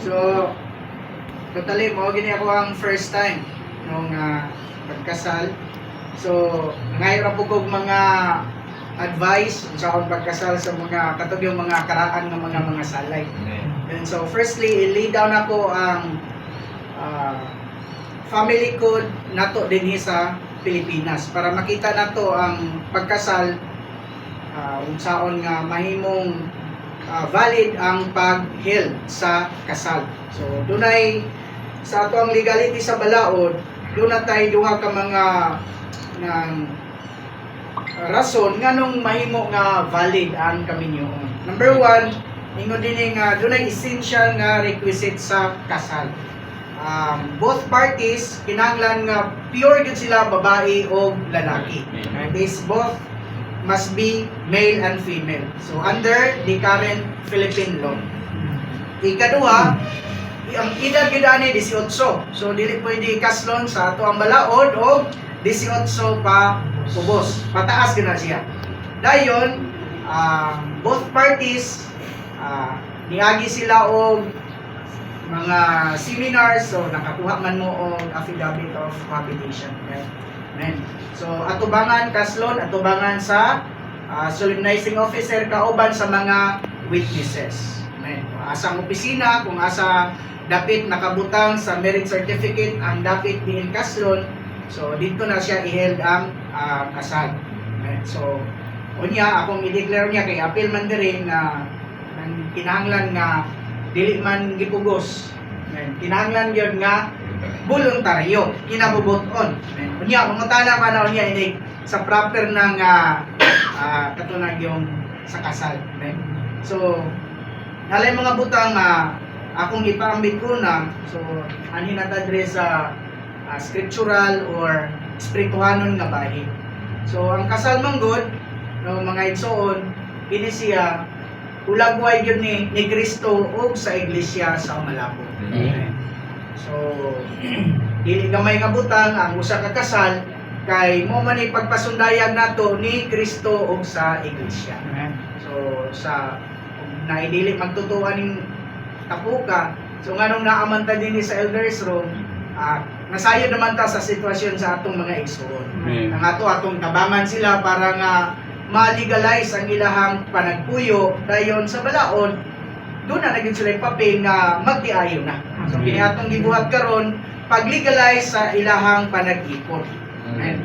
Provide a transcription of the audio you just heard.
So, totally, mo gini ako ang first time nung pagkasal. So, ngayon po kong mga advice sa akong pagkasal sa mga katugyong mga karaan ng mga salay. And so, firstly, i-lay down ako ang family code nato dinhi sa Pilipinas para makita nato ang pagkasal unsaon nga mahimong valid ang pag-held sa kasal. So, dunay sa ato ang legality sa balaod, doon na tayo duha ka mga ng rason nganong mahimo nga valid ang kaminyoon. Number one, ingon din nga dunay essential nga requisite sa kasal. Both parties kinahanglan nga pure gid sila babae o lalaki. This both must be male and female. So under the current Philippine law. Ikaduha, ang edad gid ani 18. So dili pwede kaslon sa ato ang balaod o 18 pa ubos. Pataas gid na siya. Dayon, both parties niagi sila og mga seminars, so nakakuha man mo og affidavit of habitation. Okay? Amen. So atubangan kaslon, atubangan sa solemnizing officer kauban sa mga witnesses. Amen. Kung asang opisina, kung asa dapit nakabutang sa merit certificate ang dapit diin kaslon, so dito na siya i-held ang kasal. Amen. So unya akong i-declare niya kay appeal man diri nga kinahanglan nga dili man gipugos. Amen. Kinahanglan gyud nga voluntaryo, kinabubuton. Amen. Unya mangutana pa na unya ini sa proper ng katunag yung sa kasal. Amen. So nalay mga butang akong ipaambit ko na, so anhin natadre sa scriptural or spirituhanon nga bahin. So ang kasal manggod no mga igsoon kini siya ulagway gyud ni Kristo ug sa iglesia sa Malabo. So dili gamay nga butang ang usa ka kasal kay mo man pagpasundayag nato ni Kristo ug sa iglesia. So sa naidili magtutuan ning tapuka, so nganong naaman ta dinhi sa elders room, nasayod naman ta sa sitwasyon sa atong mga igsoon. Ang atong tabangan sila para nga ma-legalize ang ilahang panagpuyo dayon sa balaod, doon na naging sila papel nga magtiayo na. So kini atong gibuhat karon pag-legalize sa ilahang panag-ipon.